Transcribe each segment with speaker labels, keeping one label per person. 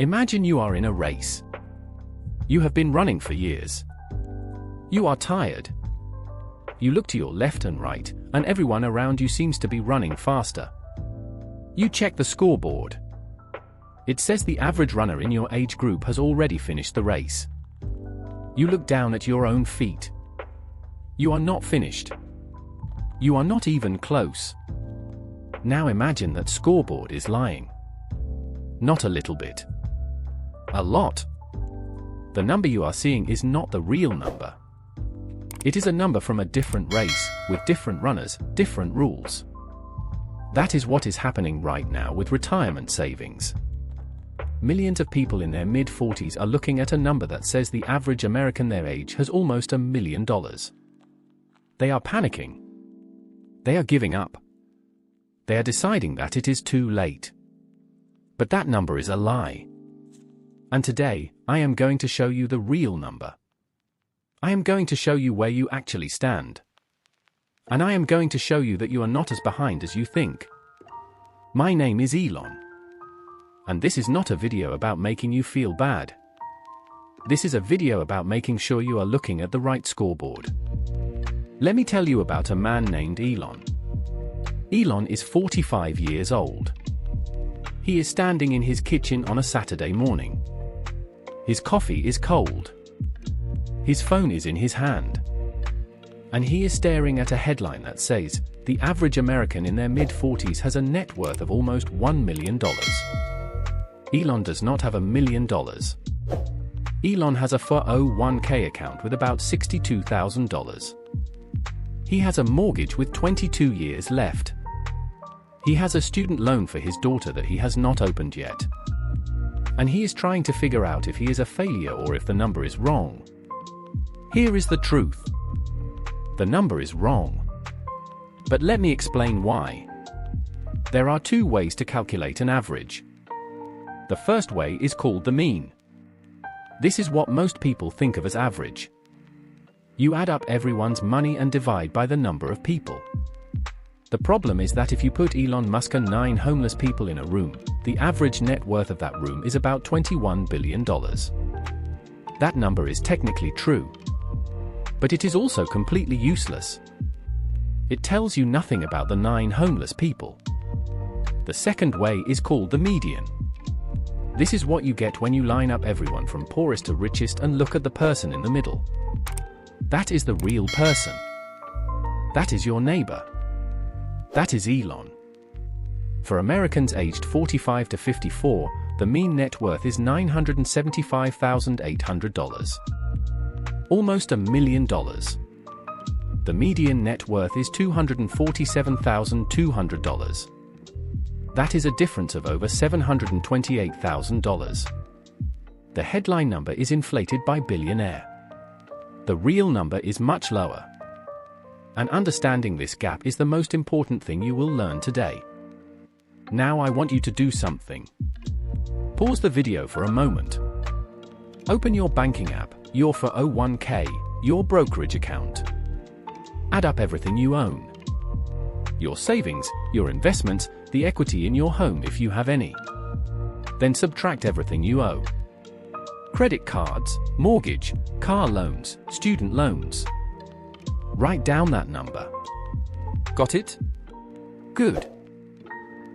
Speaker 1: Imagine you are in a race. You have been running for years. You are tired. You look to your left and right, and everyone around you seems to be running faster. You check the scoreboard. It says the average runner in your age group has already finished the race. You look down at your own feet. You are not finished. You are not even close. Now imagine that scoreboard is lying. Not a little bit. A lot. The number you are seeing is not the real number. It is a number from a different race, with different runners, different rules. That is what is happening right now with retirement savings. Millions of people in their mid-40s are looking at a number that says the average American their age has almost $1 million. They are panicking. They are giving up. They are deciding that it is too late. But that number is a lie. And today, I am going to show you the real number. I am going to show you where you actually stand. And I am going to show you that you are not as behind as you think. My name is Elon. And this is not a video about making you feel bad. This is a video about making sure you are looking at the right scoreboard. Let me tell you about a man named Elon. Elon is 45 years old. He is standing in his kitchen on a Saturday morning. His coffee is cold. His phone is in his hand. And he is staring at a headline that says, the average American in their mid-40s has a net worth of almost $1 million. Elon does not have $1 million. Elon has a 401k account with about $62,000. He has a mortgage with 22 years left. He has a student loan for his daughter that he has not opened yet. And he is trying to figure out if he is a failure or if the number is wrong. Here is the truth. The number is wrong. But let me explain why. There are two ways to calculate an average. The first way is called the mean. This is what most people think of as average. You add up everyone's money and divide by the number of people. The problem is that if you put Elon Musk and 9 homeless people in a room, the average net worth of that room is about $21 billion. That number is technically true. But it is also completely useless. It tells you nothing about the 9 homeless people. The second way is called the median. This is what you get when you line up everyone from poorest to richest and look at the person in the middle. That is the real person. That is your neighbor. That is Elon. For Americans aged 45 to 54, the mean net worth is $975,800. Almost $1 million. The median net worth is $247,200. That is a difference of over $728,000. The headline number is inflated by billionaire. The real number is much lower. And understanding this gap is the most important thing you will learn today. Now I want you to do something. Pause the video for a moment. Open your banking app, your 401k, your brokerage account. Add up everything you own. Your savings, your investments, the equity in your home if you have any. Then subtract everything you owe. Credit cards, mortgage, car loans, student loans. Write down that number. Got it? Good.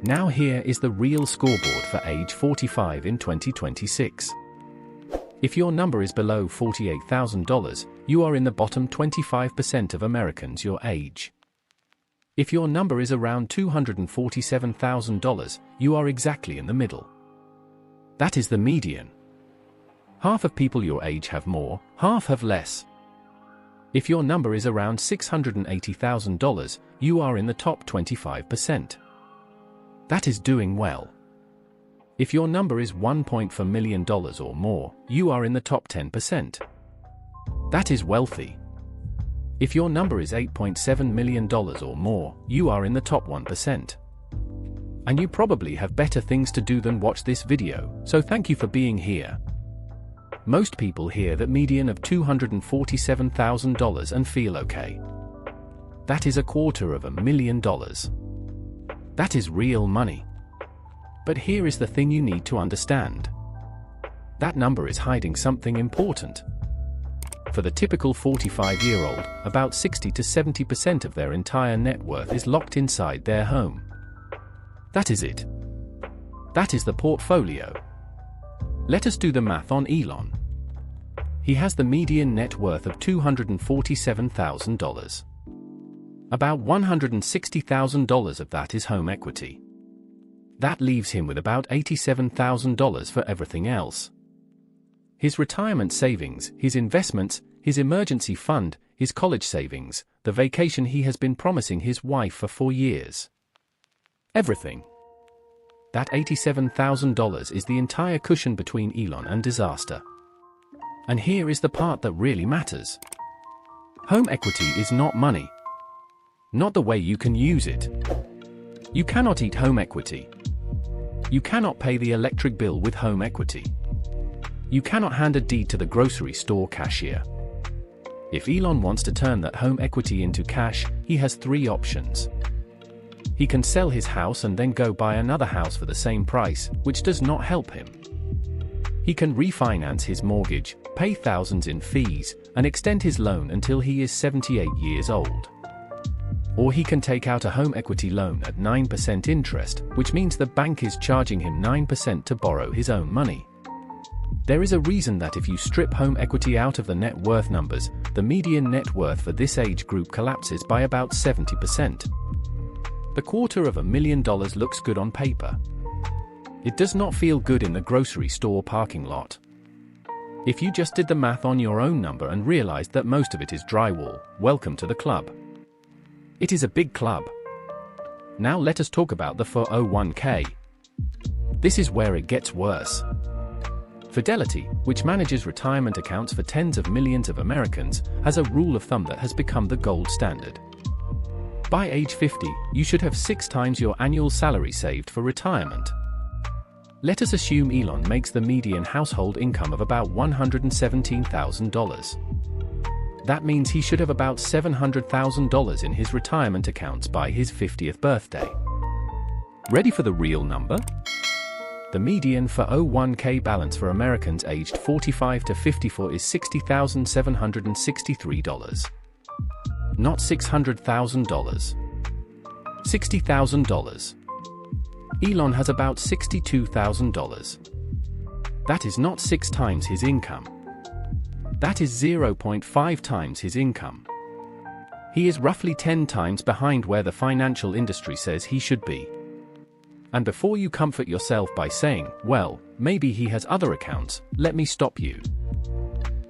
Speaker 1: Now here is the real scoreboard for age 45 in 2026. If your number is below $48,000, you are in the bottom 25% of Americans your age. If your number is around $247,000, you are exactly in the middle. That is the median. Half of people your age have more, half have less. If your number is around $680,000, you are in the top 25%. That is doing well. If your number is $1.4 million or more, you are in the top 10%. That is wealthy. If your number is $8.7 million or more, you are in the top 1%. And you probably have better things to do than watch this video, so thank you for being here. Most people hear that median of $247,000 and feel okay. That is $250,000. That is real money. But here is the thing you need to understand. That number is hiding something important. For the typical 45-year-old, about 60 to 70% of their entire net worth is locked inside their home. That is it. That is the portfolio. Let us do the math on Elon. He has the median net worth of $247,000. About $160,000 of that is home equity. That leaves him with about $87,000 for everything else. His retirement savings, his investments, his emergency fund, his college savings, the vacation he has been promising his wife for 4 years. Everything. That $87,000 is the entire cushion between Elon and disaster. And here is the part that really matters. Home equity is not money. Not the way you can use it. You cannot eat home equity. You cannot pay the electric bill with home equity. You cannot hand a deed to the grocery store cashier. If Elon wants to turn that home equity into cash, he has 3 options. He can sell his house and then go buy another house for the same price, which does not help him. He can refinance his mortgage, pay thousands in fees, and extend his loan until he is 78 years old. Or he can take out a home equity loan at 9% interest, which means the bank is charging him 9% to borrow his own money. There is a reason that if you strip home equity out of the net worth numbers, the median net worth for this age group collapses by about 70%. The $250,000 looks good on paper. It does not feel good in the grocery store parking lot. If you just did the math on your own number and realized that most of it is drywall, welcome to the club. It is a big club. Now let us talk about the 401k. This is where it gets worse. Fidelity, which manages retirement accounts for tens of millions of Americans, has a rule of thumb that has become the gold standard. By age 50, you should have 6 times your annual salary saved for retirement. Let us assume Elon makes the median household income of about $117,000. That means he should have about $700,000 in his retirement accounts by his 50th birthday. Ready for the real number? The median 401k balance for Americans aged 45 to 54 is $60,763. Not $600,000. $60,000. Elon has about $62,000. That is not 6 times his income. That is 0.5 times his income. He is roughly 10 times behind where the financial industry says he should be. And before you comfort yourself by saying, well, maybe he has other accounts, let me stop you.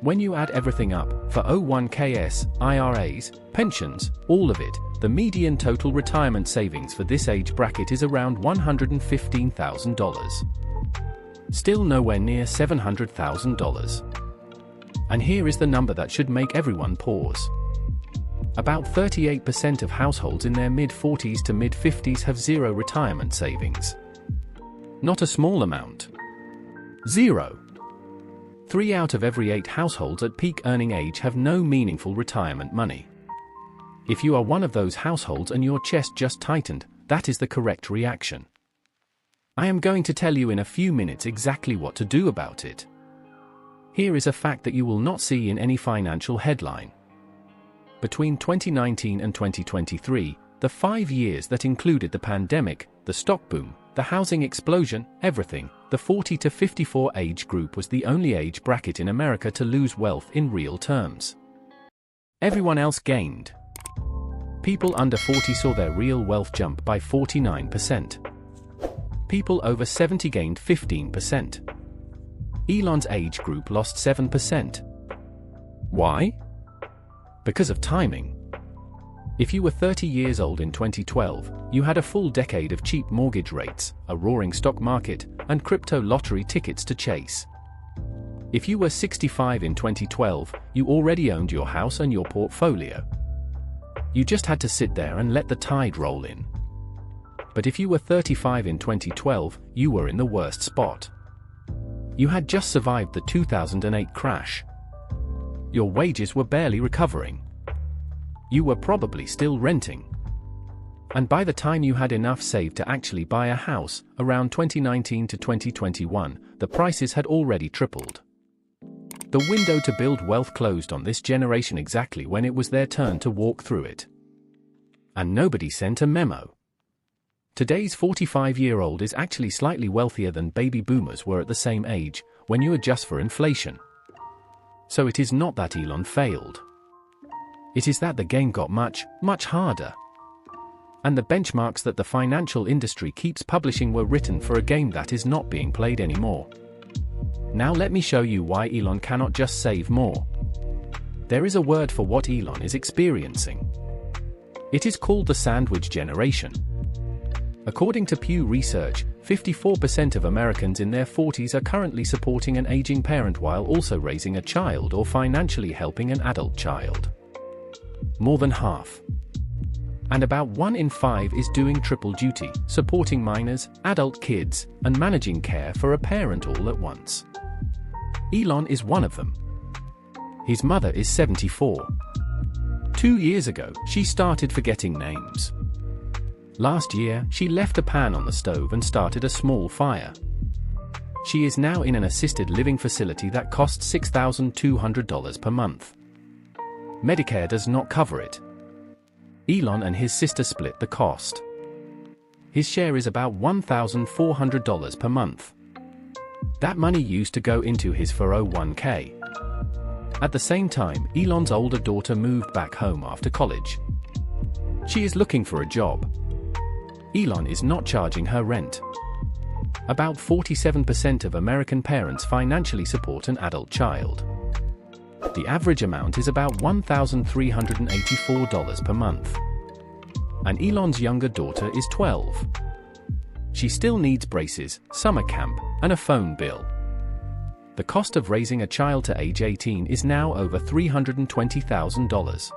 Speaker 1: When you add everything up, for 401ks, IRAs, pensions, all of it, the median total retirement savings for this age bracket is around $115,000. Still nowhere near $700,000. And here is the number that should make everyone pause. About 38% of households in their mid-40s to mid-50s have 0 retirement savings. Not a small amount. 0. 3 out of every 8 households at peak earning age have no meaningful retirement money. If you are one of those households and your chest just tightened, that is the correct reaction. I am going to tell you in a few minutes exactly what to do about it. Here is a fact that you will not see in any financial headline. Between 2019 and 2023, the 5 years that included the pandemic, the stock boom, the housing explosion, everything, the 40 to 54 age group was the only age bracket in America to lose wealth in real terms. Everyone else gained. People under 40 saw their real wealth jump by 49%. People over 70 gained 15%. Elon's age group lost 7%. Why? Because of timing. If you were 30 years old in 2012, you had a full decade of cheap mortgage rates, a roaring stock market, and crypto lottery tickets to chase. If you were 65 in 2012, you already owned your house and your portfolio. You just had to sit there and let the tide roll in. But if you were 35 in 2012, you were in the worst spot. You had just survived the 2008 crash. Your wages were barely recovering. You were probably still renting. And by the time you had enough saved to actually buy a house, around 2019 to 2021, the prices had already tripled. The window to build wealth closed on this generation exactly when it was their turn to walk through it. And nobody sent a memo. Today's 45-year-old is actually slightly wealthier than baby boomers were at the same age, when you adjust for inflation. So it is not that Elon failed. It is that the game got much, much harder. And the benchmarks that the financial industry keeps publishing were written for a game that is not being played anymore. Now let me show you why Elon cannot just save more. There is a word for what Elon is experiencing. It is called the sandwich generation. According to Pew Research, 54% of Americans in their 40s are currently supporting an aging parent while also raising a child or financially helping an adult child. More than half. And about 1 in 5 is doing triple duty, supporting minors, adult kids, and managing care for a parent all at once. Elon is one of them. His mother is 74. 2 years ago, she started forgetting names. Last year, she left a pan on the stove and started a small fire. She is now in an assisted living facility that costs $6,200 per month. Medicare does not cover it. Elon and his sister split the cost. His share is about $1,400 per month. That money used to go into his 401k. At the same time, Elon's older daughter moved back home after college. She is looking for a job. Elon is not charging her rent. About 47% of American parents financially support an adult child. The average amount is about $1,384 per month. And Elon's younger daughter is 12. She still needs braces, summer camp, and a phone bill. The cost of raising a child to age 18 is now over $320,000.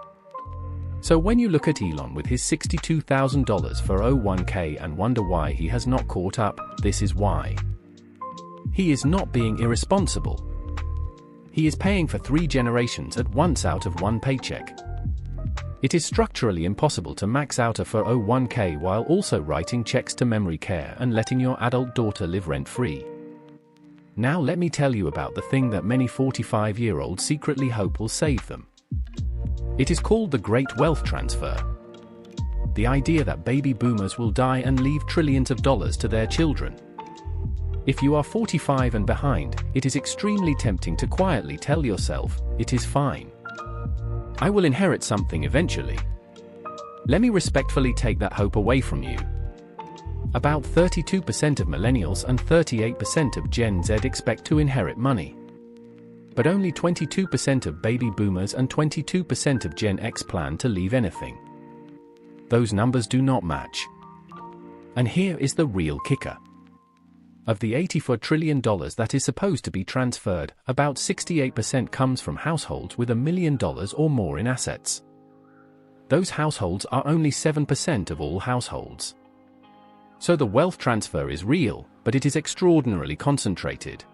Speaker 1: So when you look at Elon with his $62,000 401k and wonder why he has not caught up, this is why. He is not being irresponsible. He is paying for 3 generations at once out of one paycheck. It is structurally impossible to max out a 401k while also writing checks to memory care and letting your adult daughter live rent-free. Now let me tell you about the thing that many 45-year-olds secretly hope will save them. It is called the Great Wealth Transfer. The idea that baby boomers will die and leave trillions of dollars to their children. If you are 45 and behind, it is extremely tempting to quietly tell yourself, it is fine. I will inherit something eventually. Let me respectfully take that hope away from you. About 32% of millennials and 38% of Gen Z expect to inherit money. But only 22% of baby boomers and 22% of Gen X plan to leave anything. Those numbers do not match. And here is the real kicker. Of the $84 trillion that is supposed to be transferred, about 68% comes from households with $1 million or more in assets. Those households are only 7% of all households. So the wealth transfer is real, but it is extraordinarily concentrated.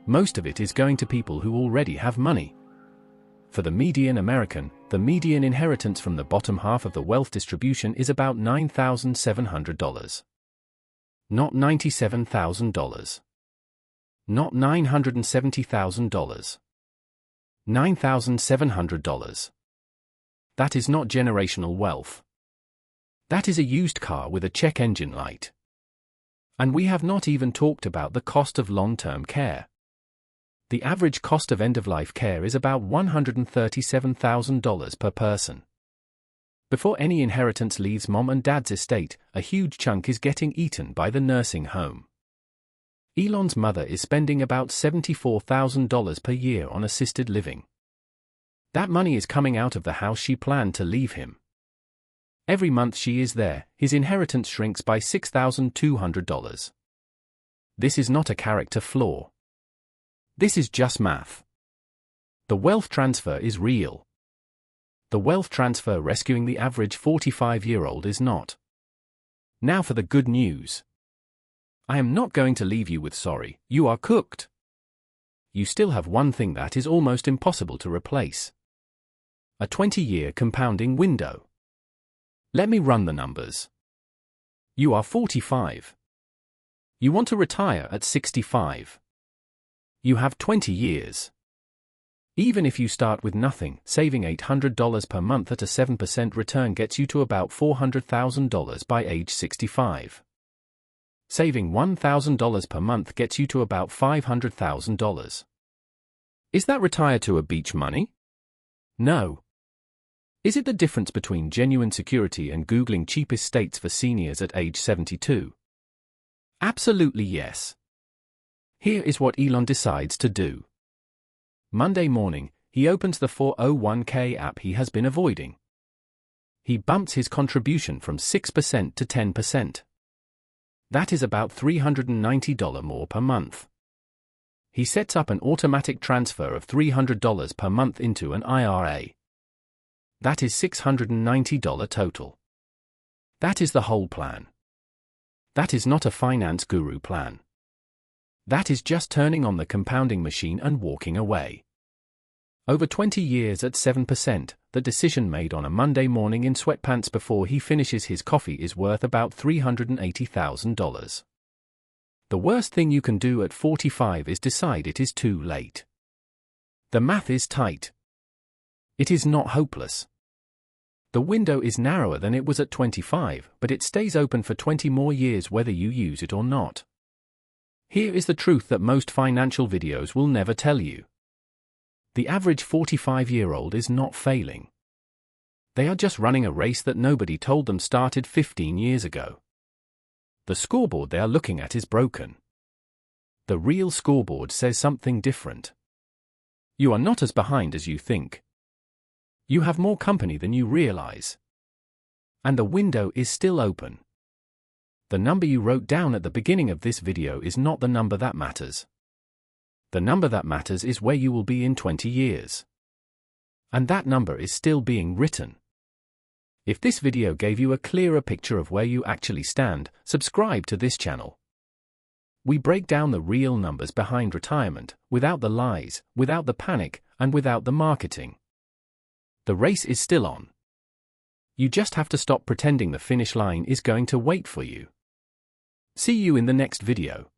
Speaker 1: Most of it is going to people who already have money. For the median American, the median inheritance from the bottom half of the wealth distribution is about $9,700. Not $97,000. Not $970,000. $9,700. That is not generational wealth. That is a used car with a check engine light. And we have not even talked about the cost of long-term care. The average cost of end-of-life care is about $137,000 per person. Before any inheritance leaves mom and dad's estate, a huge chunk is getting eaten by the nursing home. Elon's mother is spending about $74,000 per year on assisted living. That money is coming out of the house she planned to leave him. Every month she is there, his inheritance shrinks by $6,200. This is not a character flaw. This is just math. The wealth transfer is real. The wealth transfer rescuing the average 45-year-old is not. Now for the good news. I am not going to leave you with sorry, you are cooked. You still have one thing that is almost impossible to replace. A 20-year compounding window. Let me run the numbers. You are 45. You want to retire at 65. You have 20 years. Even if you start with nothing, saving $800 per month at a 7% return gets you to about $400,000 by age 65. Saving $1,000 per month gets you to about $500,000. Is that retire to a beach money? No. Is it the difference between genuine security and Googling cheapest states for seniors at age 72? Absolutely yes. Here is what Elon decides to do. Monday morning, he opens the 401k app he has been avoiding. He bumps his contribution from 6% to 10%. That is about $390 more per month. He sets up an automatic transfer of $300 per month into an IRA. That is $690 total. That is the whole plan. That is not a finance guru plan. That is just turning on the compounding machine and walking away. Over 20 years at 7%, the decision made on a Monday morning in sweatpants before he finishes his coffee is worth about $380,000. The worst thing you can do at 45 is decide it is too late. The math is tight. It is not hopeless. The window is narrower than it was at 25, but it stays open for 20 more years whether you use it or not. Here is the truth that most financial videos will never tell you. The average 45-year-old is not failing. They are just running a race that nobody told them started 15 years ago. The scoreboard they are looking at is broken. The real scoreboard says something different. You are not as behind as you think. You have more company than you realize. And the window is still open. The number you wrote down at the beginning of this video is not the number that matters. The number that matters is where you will be in 20 years. And that number is still being written. If this video gave you a clearer picture of where you actually stand, subscribe to this channel. We break down the real numbers behind retirement, without the lies, without the panic, and without the marketing. The race is still on. You just have to stop pretending the finish line is going to wait for you. See you in the next video.